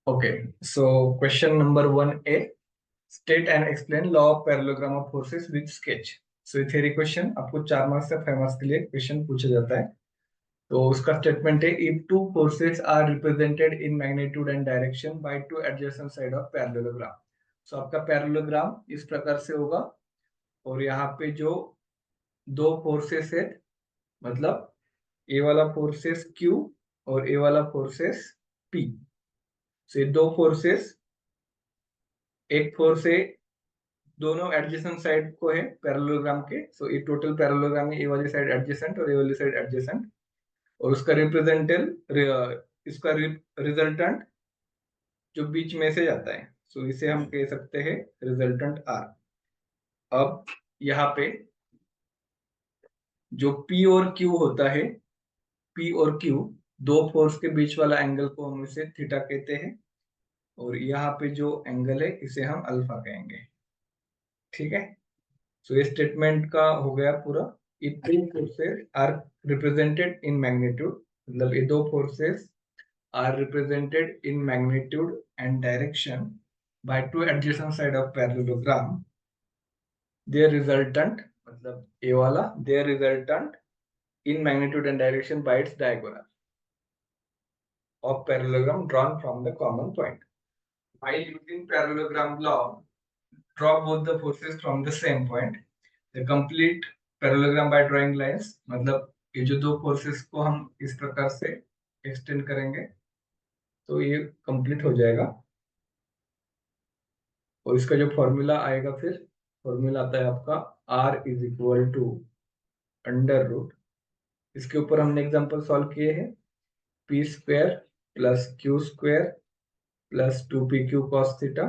Okay, so question number 1A. State and explain law of parallelogram of forces with sketch. So ये theory question आपको 4 marks से 5 marks के लिए question पूछा जाता है. तो उसका स्टेटमेंट है if two forces are represented in magnitude and direction by two adjacent side of parallelogram. So आपका पैरेललोग्राम इस प्रकार से होगा और यहाँ पे जो दो फोर्सेस है मतलब ए वाला फोर्सेस Q और ए वाला फोर्सेस P. से दो फोर्सेस एक फोर्स है दोनों एडजेसेंट साइड को है पैरेललोग्राम के. सो ये टोटल पैरेललोग्राम है ए वाली साइड एडजेसेंट और ए वाली साइड एडजेसेंट और उसका इसका रिजल्टेंट जो बीच में से जाता है. सो इसे हम कह सकते हैं रिजल्टेंट आर. अब यहाँ पे जो P और Q होता है P और Q दो फोर्स के बीच वाला एंगल को हम इसे थीटा कहते हैं और यहाँ पे जो एंगल है इसे हम अल्फा कहेंगे. ठीक है. सो ये स्टेटमेंट का हो गया पूरा. If two forces are represented in magnitude मतलब ये दो forces are represented in magnitude and direction by two adjacent side of parallelogram their resultant मतलब ये वाला their resultant in magnitude and direction by its diagonal of parallelogram drawn from the common point. By using parallelogram law, draw both the forces from the same point. The complete parallelogram by drawing lines मतलब ये जो दो forces को हम इस प्रकार से extend करेंगे तो ये कंप्लीट हो जाएगा. और इसका जो फॉर्मूला आएगा फिर फॉर्मूला आता है आपका R is equal to under root. इसके ऊपर हमने एग्जांपल सॉल्व किए हैं P square plus Q square plus 2pq cos theta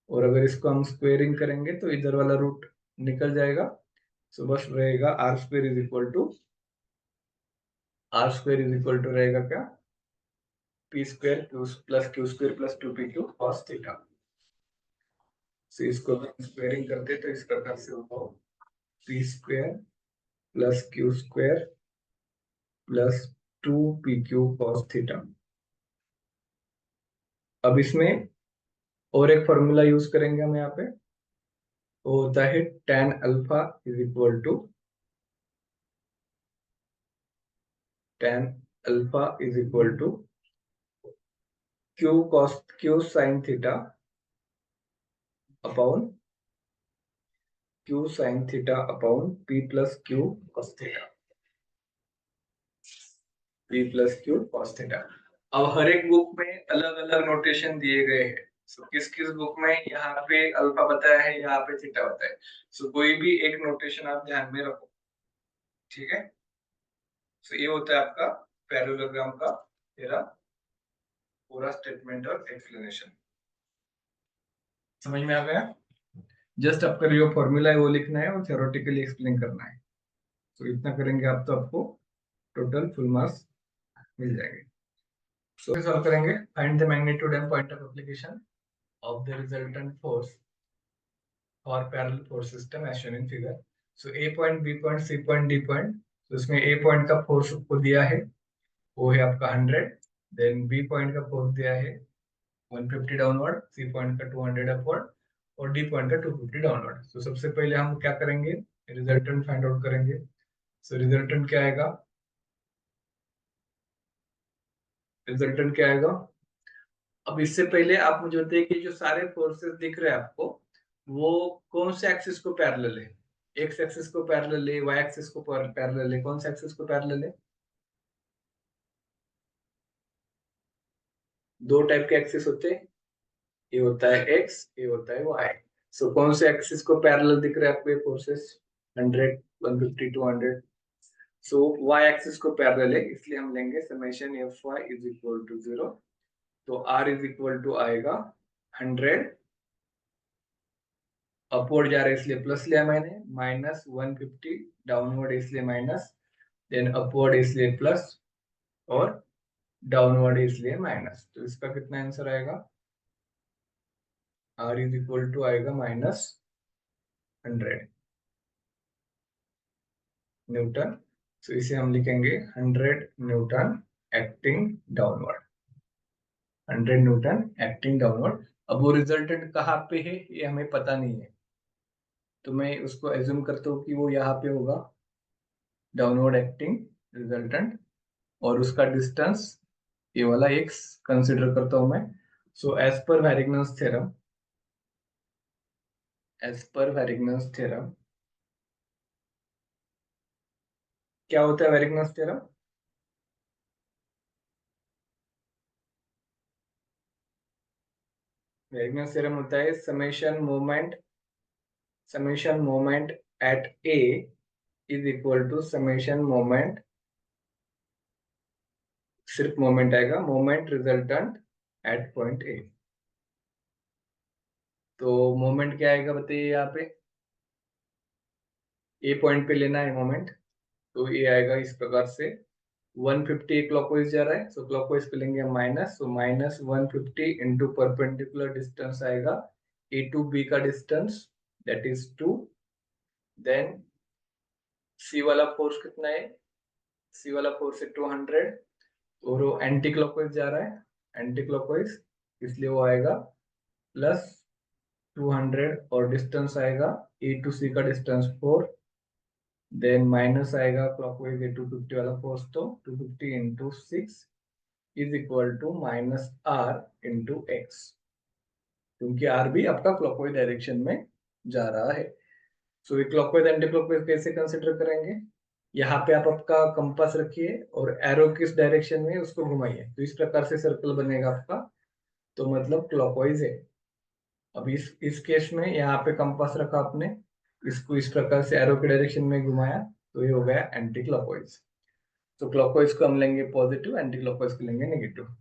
और अगर इसको हम स्क्वेयरिंग करेंगे तो इधर वाला रूट निकल जाएगा. सो बस रहेगा R square is equal to रहेगा क्या P square Q square plus 2pq cos theta. So इसको अगर स्क्वेयरिंग करते तो इस प्रकार से होगा P square plus Q square plus 2pq cos theta. अब इसमें और एक फॉर्मूला यूज करेंगे हम यहाँ पे वो होता है tan alpha is equal to q sin theta upon p plus q cos theta. अब हर एक बुक में अलग अलग नोटेशन दिए गए हैं. सो किस किस बुक में यहाँ पे अल्फा बताया है यहाँ पे थीटा बताया है. सो कोई भी एक नोटेशन आप ध्यान में रखो. ठीक है. सो ये होता है आपका पैरेललोग्राम का तेरा पूरा स्टेटमेंट और एक्सप्लेनेशन. समझ में आ गया. जस्ट आपका जो फॉर्मूला है वो लिखना है और थ्योरेटिकली एक्सप्लेन करना है. तो इतना करेंगे आप तो आपको टोटल फुल मार्क्स मिल जाएंगे. सो सॉल्व करेंगे. Find the magnitude and point of application of the resultant force for parallel force system as shown in figure. So A point B point C point D point. तो इसमें ए point का force को दिया है वो है आपका 100. देन बी पॉइंट का फोर्स दिया है 150 डाउनवर्ड. सी पॉइंट का 200 अपवर्ड और डी पॉइंट का 250 डाउनवर्ड. तो सबसे पहले हम क्या करेंगे रिजल्टेंट फाइंड आउट करेंगे. सो रिजल्टेंट क्या आएगा अब इससे पहले आप मुझे बताइए कि जो सारे फोर्सेस दिख रहे हैं आपको वो कौन से एक्सिस को पैरेलल है. एक्स एक्सिस को पैरेलल है वाई एक्सिस को पैरेलल है कौन से एक्सिस को पैरेलल है. दो टाइप के एक्सिस होते हैं. ये होता है एक्स ये होता है वाई. सो कौन से एक्सिस को पैरेलल दिख रहे हैं आपको ये फोर्सेस 100 150 200. सो y एक्सिस को पैरेलल है इसलिए हम लेंगे summation F Y is equal to 0. तो r इज इक्वल टू आएगा 100 अपवर्ड जा रहा है इसलिए प्लस लिया मैंने माइनस 150 डाउनवर्ड इसलिए माइनस देन अपवर्ड इसलिए प्लस और डाउनवर्ड इसलिए माइनस. तो इसका कितना आंसर आएगा r इज इक्वल टू आएगा -100 न्यूटन. तो इसे हम लिखेंगे 100 Newton acting downward. 100 Newton acting downward. अब वो रिजल्टेंट कहाँ पे है ये हमें पता नहीं है, तो मैं उसको एज्यूम करता हूँ कि वो यहाँ पे होगा, डाउनवर्ड एक्टिंग रिजल्टेंट, और उसका डिस्टेंस ये वाला एक्स कंसिडर करता हूँ मैं। सो एज पर वेरिग्नस थ्योरम क्या होता है वेरिग्नस थ्योरम? वेरिग्नस थ्योरम होता है summation moment at A is equal to summation moment, सिर्फ मोमेंट आएगा, moment resultant at point A. तो मोमेंट क्या आएगा बताइए, यहाँ पे ए पॉइंट पे लेना है मोमेंट, तो ये आएगा इस प्रकार से, 150 क्लॉकवाइज जा रहा है, सो क्लॉकवाइज पे लेंगे minus, so minus 150 into perpendicular distance आएगा ए टू बी का डिस्टेंस, दैट इज 2। देन सी वाला फोर्स कितना है, सी वाला फोर्स है 200, और वो एंटी क्लॉकवाइज जा रहा है, एंटी क्लॉकवाइज, इसलिए वो आएगा प्लस 200, और डिस्टेंस आएगा ए टू सी का डिस्टेंस 4, देन माइनस आएगा क्लॉकवाइज ए 250 वाला फोर्स, तो 250 into 6 is equal to minus R into X, क्योंकि आर भी आपका क्लॉकवाइज डायरेक्शन में जा रहा है। सो ये क्लॉकवाइज एंटी क्लॉकवाइज कैसे कंसिडर करेंगे, यहाँ पे आप आपका कंपास रखिए और एरो किस डायरेक्शन में है उसको घुमाइए, तो इस प्रकार से सर्कल बनेगा आपका, तो मतलब क्लॉकवाइज है। अब इस केस में यहाँ पे कंपास रखा आपने, इसको इस प्रकार से एरो के डायरेक्शन में घुमाया, तो ये हो गया एंटी क्लॉकवाइज। तो क्लॉकवाइज को हम लेंगे पॉजिटिव, एंटी क्लॉकवाइज को लेंगे नेगेटिव।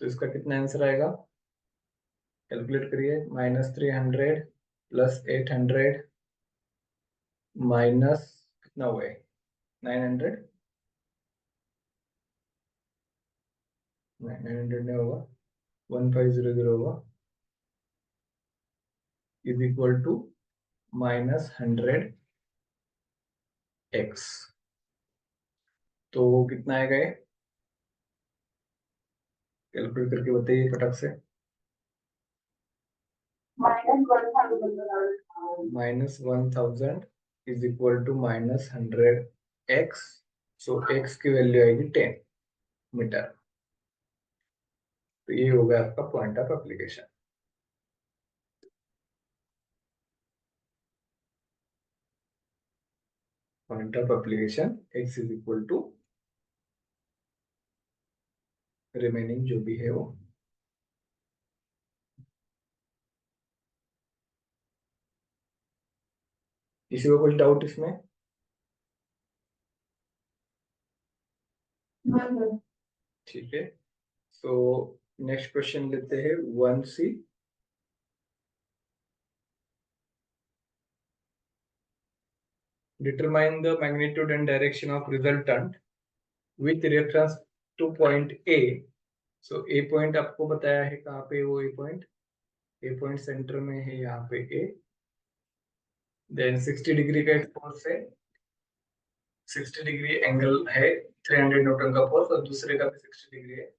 तो इसका कितना आंसर आएगा, कैलकुलेट करिए, -300 प्लस 800 माइनस कितना हुआ है 900, 900 नहीं होगा, 1500 होगा, इज इक्वल टू -100x। तो कितना आएगा ये, कैलकुलेट करके बताइए फटक से। -1000 is equal to -100x, so x की वैल्यू आएगी 10 मीटर। तो ये हो गया आपका point of application. Point of application x is equal to remaining जो भी है वो। किसी को कुछ डाउट इसमें? ठीक है, तो नेक्स्ट क्वेश्चन लेते हैं 1C। Determine the magnitude and direction of resultant with reference to point A. So A point आपको बताया है कहाँ पे, वो ए पॉइंट सेंटर में है यहाँ पे ए। देन 60 डिग्री का एक फोर्स है, 60 डिग्री एंगल है, 300 न्यूटन का फोर्स, और दूसरे का भी 60 डिग्री है।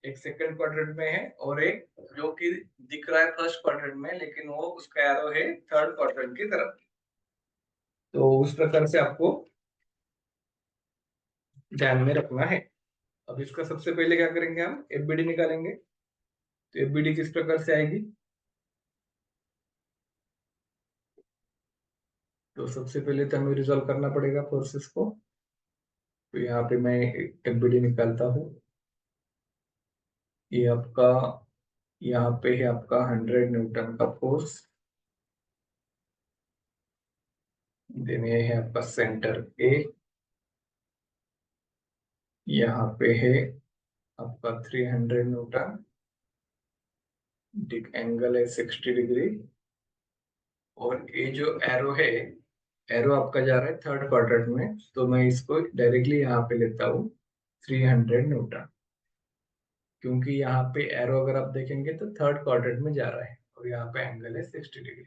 एक सेकंड क्वाड्रेंट में है, और एक जो कि दिख रहा है फर्स्ट क्वाड्रेंट में, लेकिन वो उसका एरो है थर्ड क्वाड्रेंट की तरफ। तो उस प्रकार से आपको ध्यान में रखना है। अब इसका सबसे पहले क्या करेंगे, हम एफबीडी निकालेंगे। तो एफबीडी किस प्रकार से आएगी, तो सबसे पहले तो हमें रिजॉल्व करना पड़ेगा फोर्सेस को। तो यहाँ पे मैं एफबीडी निकालता हूँ। ये आपका, यहाँ पे है आपका 100 न्यूटन का फोर्स, देन ये है आपका सेंटर ए, यहाँ पे है आपका 300 न्यूटन, एंगल है 60 डिग्री, और ये जो एरो है, एरो आपका जा रहा है थर्ड क्वाड्रेंट में, तो मैं इसको डायरेक्टली यहाँ पे लेता हूँ 300 न्यूटन, क्योंकि यहाँ पे एरो अगर आप देखेंगे तो थर्ड क्वाड्रेंट में जा रहा है, और यहाँ पे एंगल है 60 डिग्री।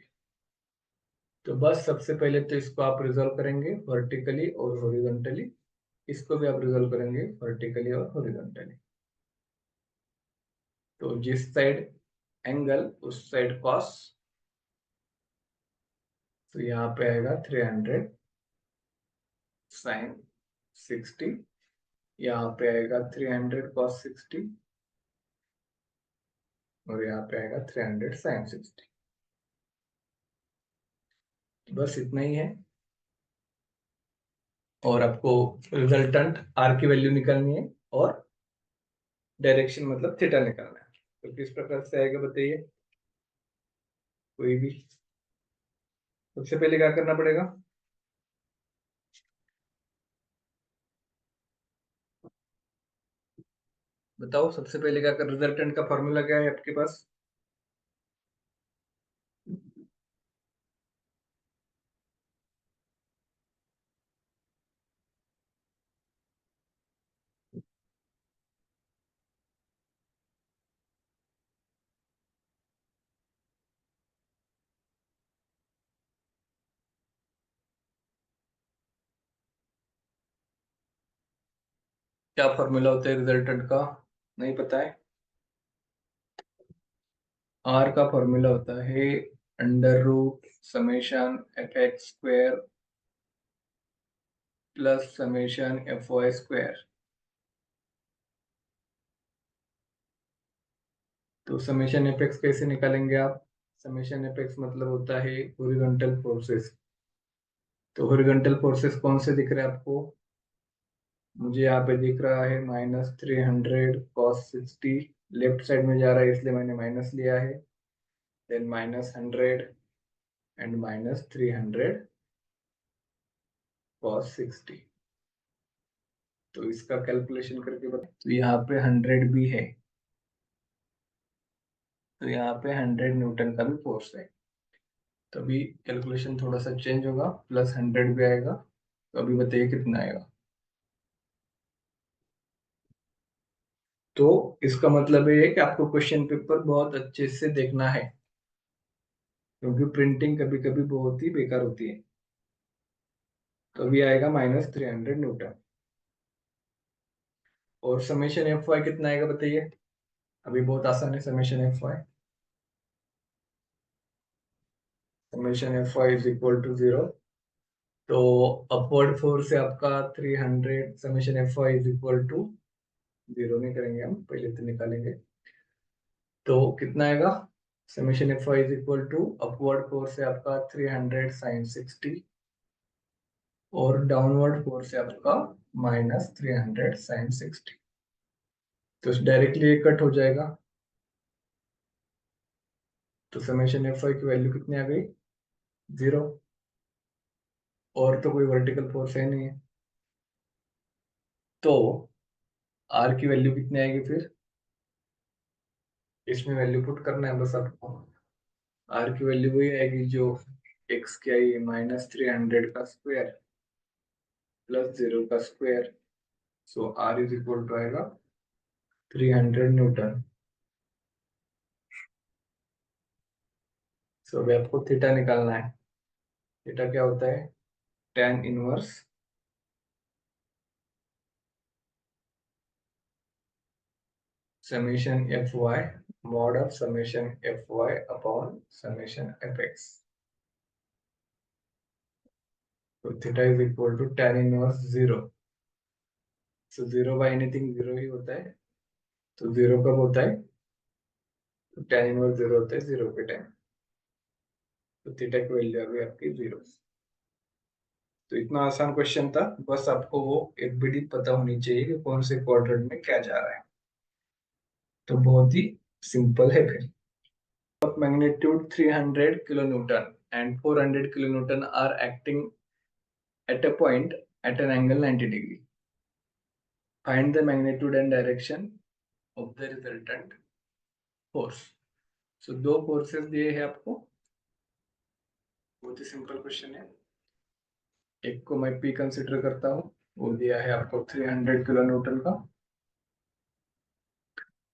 तो बस सबसे पहले तो इसको आप रिजॉल्व करेंगे वर्टिकली और हॉरिजॉन्टली, इसको भी आप रिजॉल्व करेंगे वर्टिकली और हॉरिजॉन्टली। तो जिस साइड एंगल उस साइड कॉस, तो यहाँ पे आएगा 300 साइन 60, यहाँ पे आएगा 300 कॉस 60, और यहाँ पे आएगा 300 साइन 60। बस इतना ही है। और आपको रिजल्टेंट आर की वैल्यू निकालनी है और डायरेक्शन मतलब थीटा निकालना है। तो किस प्रकार से आएगा बताइए। कोई भी सबसे पहले क्या करना पड़ेगा। बताओ सबसे पहले क्या कर, रिजल्टेंट का फॉर्मूला क्या है आपके पास। क्या फॉर्मूला होता है रिजल्टेंट का, नहीं पता है। आर का फॉर्मूला होता है under root summation F X square plus summation F Y square. तो समेशन एफ एक्स कैसे निकालेंगे आप। समेशन एफ एक्स मतलब होता है हॉरिजॉन्टल फोर्सेस। तो हॉरिजॉन्टल फोर्सेस कौन से दिख रहे हैं आपको। मुझे यहाँ पे दिख रहा है -300 cos 60, लेफ्ट साइड में जा रहा है इसलिए मैंने माइनस लिया है। Then -100 and -300 cos 60। तो इसका कैलकुलेशन करके बता। तो यहाँ पे 100 भी है, तो यहाँ पे 100 न्यूटन का भी फोर्स है। तो अभी कैलकुलेशन थोड़ा सा चेंज होगा, +100 भी आएगा। तो अभी बताइए कितना आएगा। तो इसका मतलब ये है कि आपको क्वेश्चन पेपर बहुत अच्छे से देखना है, क्योंकि प्रिंटिंग कभी कभी बहुत ही बेकार होती है। तो अभी आएगा -300 न्यूटन। और समेशन एफ वाई कितना आएगा बताइए। अभी बहुत आसान है summation F Y. Summation F Y is equal to 0। तो अपवर्ड फोर्स से आपका 300, summation F Y is equal to 0 नहीं करेंगे हम, पहले तो निकालेंगे। तो कितना आएगा। Summation F Y is equal to upward force से आपका 300 साइन 60, और डाउनवर्ड फोर्स से आपका -300 साइन 60। तो डायरेक्टली ये कट हो जाएगा। तो समेशन एफ वाई की वैल्यू कितनी आ गई, 0। और तो कोई वर्टिकल फोर्स है नहीं है। तो आर की वैल्यू कितनी आएगी फिर, इसमें वैल्यू पुट करना है बस आपको। आर की वैल्यू वही आएगी जो एक्स की आई है, -300 का स्क्वायर +0 का square. So R is equal to आएगा 300 न्यूटन। सो अभी आपको थीटा निकालना है। थीटा क्या होता है, tan inverse summation F Y mod of summation F Y upon summation F X. तो theta is equal to tan inverse 0। So 0 by anything 0 ही होता है। तो 0 कब होता है, तो tan इनवर्स 0 होता है 0 के टाइम। तो थीटा की वैल्यू आ गई आपकी 0। तो इतना आसान क्वेश्चन था, बस आपको वो एफबीडी पता होनी चाहिए कि कौन से क्वाड्रेंट में क्या जा रहा है। तो बहुत ही सिंपल है फिर। of magnitude 300 kilonewton and 400 kilonewton are acting at a point at an angle 90 degree. Find the magnitude and direction of the resultant force. So दो फोर्सेस दिए हैं आपको, बहुत ही सिंपल क्वेश्चन है। एक को मैं पी कंसिडर करता हूँ, वो दिया है आपको 300 किलो न्यूटन का।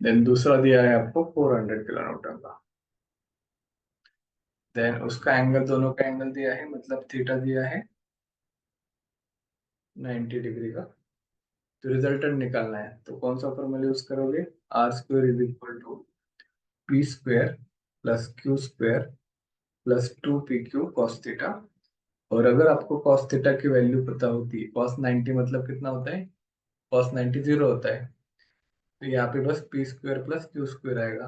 देन दूसरा दिया है आपको 400 किलो न्यूटन का। देन उसका एंगल, दोनों का एंगल दिया है, मतलब थीटा दिया है 90 डिग्री का। तो रिजल्टेंट निकालना है, तो कौन सा फॉर्मूला यूज करोगे, R square is equal to P square plus Q square plus 2pq cos theta. और अगर आपको cos थीटा की वैल्यू पता होती है, cos 90 मतलब कितना होता है, cos 90 0 होता है, तो यहाँ पे बस P square plus Q square आएगा।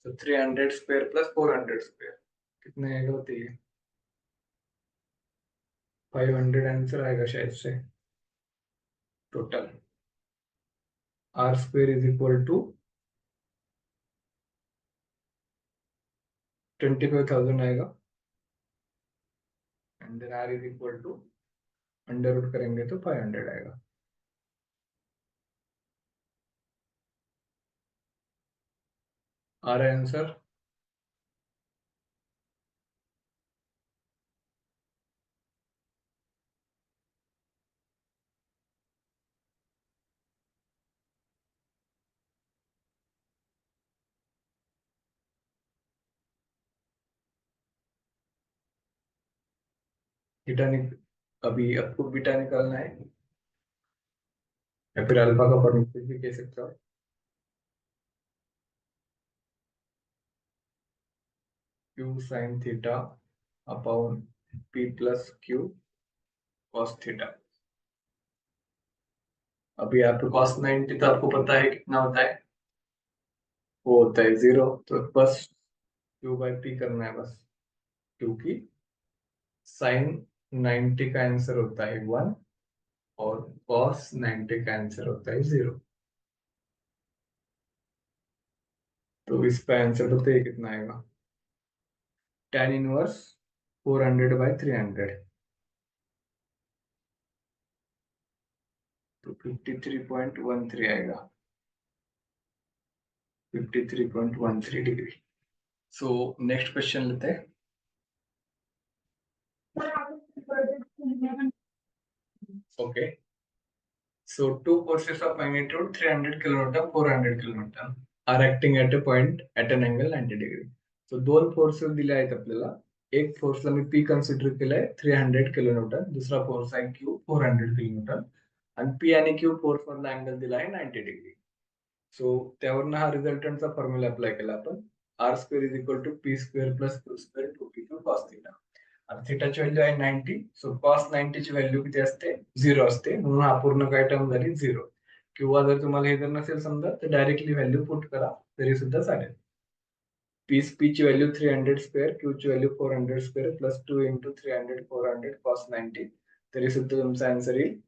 तो 300 स्क्वायर प्लस 400 स्क्वायर कितने आएगा बताइए। 500 आंसर आएगा शायद से total. R square is equal to 25,000 आएगा। And then R is equal to under root करेंगे तो 500 आएगा। आ रहा है आंसर। थीटा अभी आपको बीटा निकालना है, या फिर अल्फा का परमुटेशन भी कह सकते हो। Q sine theta upon P plus Q cos theta. अभी यहाँ पे कॉस 90 तो आपको पता है कितना होता है, वो होता है 0। तो बस क्यू बाई पी करना है बस, क्योंकि साइन 90 का आंसर होता है 1 और कॉस 90 का आंसर होता है 0। तो इसका आंसर बताइए कितना आएगा। tan इनवर्स 400/300, तो 53.13 आएगा, 53.13 डिग्री। सो नेक्स्ट क्वेश्चन लेते हैं। Okay, so two forces of magnitude 300 kilonewton 400 kilonewton are acting at a point at an angle 90 degree. So दोन फोर्सेस दिले आहेत आपल्याला। एक फोर्सला मी पी कन्सिडर केलाय 300 किलोन्यूटन, दुसरा फोर्स आहे क्यू 400 किलोन्यूटन, आणि पी आणि क्यू फोर्स मधला अँगल दिला आहे 90 डिग्री। सो त्यावरनं हा रिझल्टंटचा फॉर्म्युला अप्लाय केला आपण। R square is equal to P square plus Q square two P Q cos theta. आता थिटाची व्हॅल्यू आहे 90, सो कॉस 90 ची व्हॅल्यू किती असते, 0 असते, म्हणून हा पूर्ण काय टर्म झाली 0। किंवा जर तुम्हाला हे जर नसेल समजा तर डायरेक्टली व्हॅल्यू पुट करा तरी सुद्धा चालेल। पी ची व्हॅल्यू 300 स्क्वेअर, क्यू ची value 400 square plus 2 into 300 400 cos 90, तरी सुद्धा तुमचा आन्सर येईल।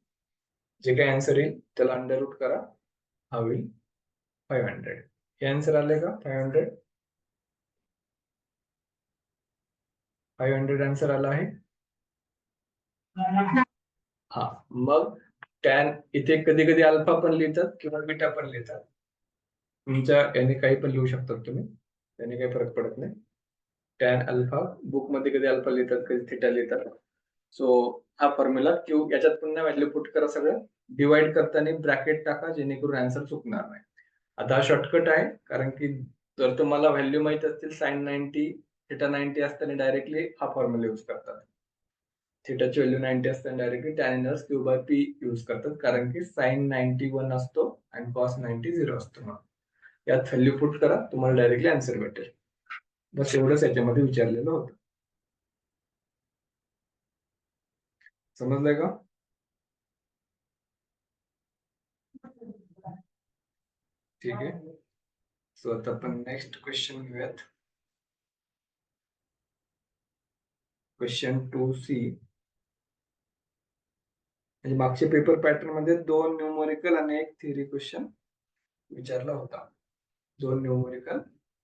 जे काही आन्सर येईल त्याला अंडर रूट करा, हा होईल 500। हे आन्सर आले का 500? 500 आन्सर आला आहे। हा, मग टॅन इथे कधी कधी अल्फा पण लिहितात किंवा बीटा पण लिहितात, तुमच्या याने काही पण लिहू शकतात तुम्ही, त्याने काही फरक पडत नाही। टॅन अल्फा बुक मध्ये कधी अल्फा लिहितात कधी थिटा लिहितात। सो हा फॉर्म्युला क्यू, याच्यात पुन्हा व्हॅल्यू पुट करा, सगळं डिवाइड करताना ब्रॅकेट टाका जेणेकरून आन्सर चुकणार नाही। आता हा शॉर्टकट आहे, कारण की जर तुम्हाला व्हॅल्यू माहित असतील साइन 90 थिटा 90 असताना डायरेक्टली हा फॉर्म्युला यूज करतात। थिटाची व्हॅल्यू 90 असताना directly tan inverse Q by P use करतात, कारण की साइन 91 असतो आणि कॉस 90 0 असतो। म्हणून यात व्हॅल्यू पुट करा, तुम्हाला डायरेक्टली आन्सर भेटेल। बस एवढंच याच्यामध्ये विचारलेलं होतं। समजलंय का? ठीक आहे, सो आता आपण नेक्स्ट क्वेश्चन घेऊयात। क्वेश्चन 2C, म्हणजे मागच्या पेपर पॅटर्न मध्ये 2 न्यूमरिकल आणि 1 थिअरी क्वेश्चन विचारला होता। 2 numerical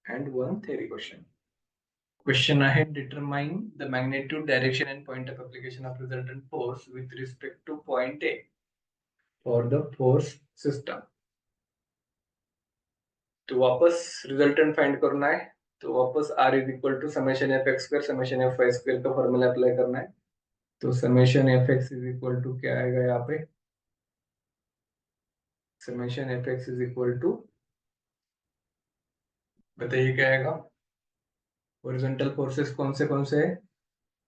and 1 theory question. Question आहे, determine the magnitude direction and point of application of resultant force with respect to point A for the force system. तो वापस resultant find करना है, तो वापस R is equal to summation F X square summation F Y square का formula apply करना है। तो summation F X is equal to क्या आएगा यहाँ पे, summation F X is equal to, बताइए क्या आएगा। हॉरिजॉन्टल फोर्सेस कौन से है,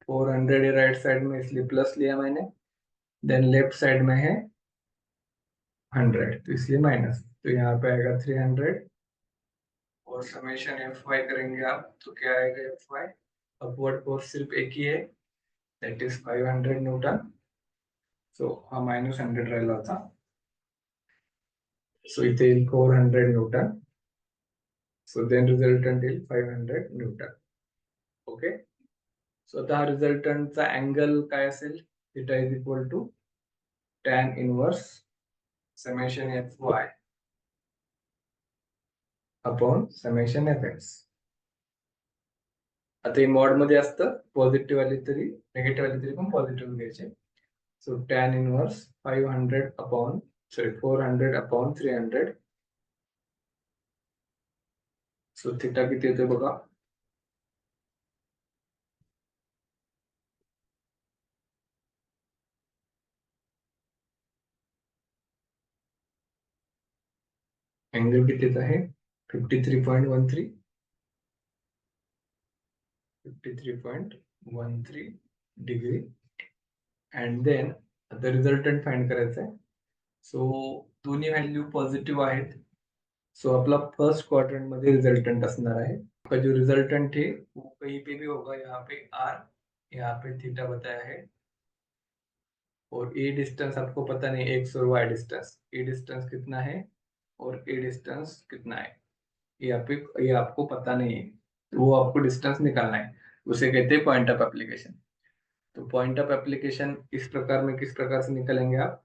400 राइट साइड में इसलिए प्लस लिया मैंने, देन लेफ्ट साइड में है 100 तो इसलिए माइनस, तो यहाँ पे आएगा 300 और समेशन एफ वाई करेंगे आप तो क्या आएगा एफ वाई। अपवर्ड फोर्स सिर्फ एक ही है, दैट इज 500 न्यूटन। सो हा -100 राहिला होता, सो इथे येईल 400 न्यूटन. सो देन रिझल्टंट येईल 500 न्यूटन. ओके. सो आता हा रिझल्टंटचा अँगल काय असेल, theta is equal to tan inverse summation F Y upon summation F X. आता हे मॉड मध्ये असतं, पॉझिटिव्ह आली तरी निगेटिव्ह आली तरी पण पॉझिटिव्ह घ्यायचे. So tan inverse 500 upon 400 upon 300. So theta किती येतोय बघा, अँगल किती येत आहे 53.13. 53.13 डिग्री. अँड देन आता रिझल्टंट फाइंड करायचं आहे. सो दोन्ही व्हॅल्यू पॉझिटिव्ह आहेत. सो आपला फर्स्ट क्वाड्रंट मध्ये रिजल्टेंट असणार है. का जो रिजल्टेंट है वो कहीं पे भी होगा, यहाँ पे आर, यहाँ पे थीटा बताया है, और ए डिस्टेंस आपको पता नहीं, एक्स और वाई डिस्टेंस, ए डिस्टेंस कितना है और ए डिस्टेंस कितना है ये आपको पता नहीं है, तो वो आपको डिस्टेंस निकालना है. उसे कहते हैं पॉइंट ऑफ एप्लीकेशन. तो पॉइंट ऑफ एप्लीकेशन इस प्रकार में किस प्रकार से निकालेंगे आप,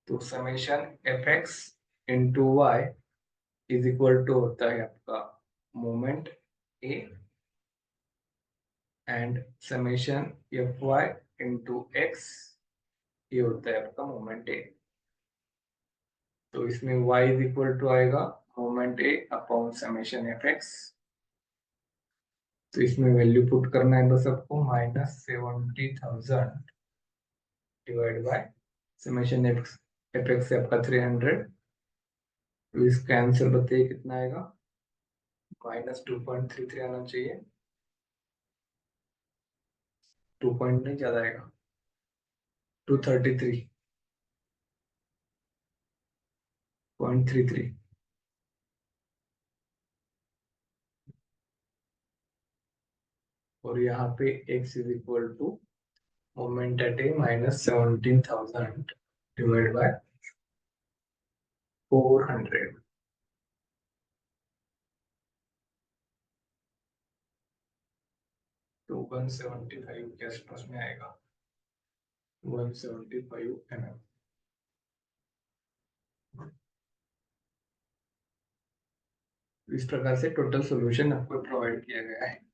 तो summation F X into Y is equal to होता है आपका moment A and summation F Y into X, ये होता है आपका मोमेंट ए. तो इसमें y इज इक्वल टू आएगा moment A upon summation F X. तो इसमें वैल्यू पुट करना है बस आपको, -70,000 divide by summation F x से आपका 300. तो इसका आंसर बताइए कितना आएगा, -2.33 आना चाहिए. 2 पॉइंट नहीं ज्यादा आएगा, 233.33. और यहाँ पे x is equal to moment at A -17,000 divide by 400. तो 175 के आसपास में आएगा, 175 mm. इस प्रकार से टोटल सॉल्यूशन आपको प्रोवाइड किया गया है.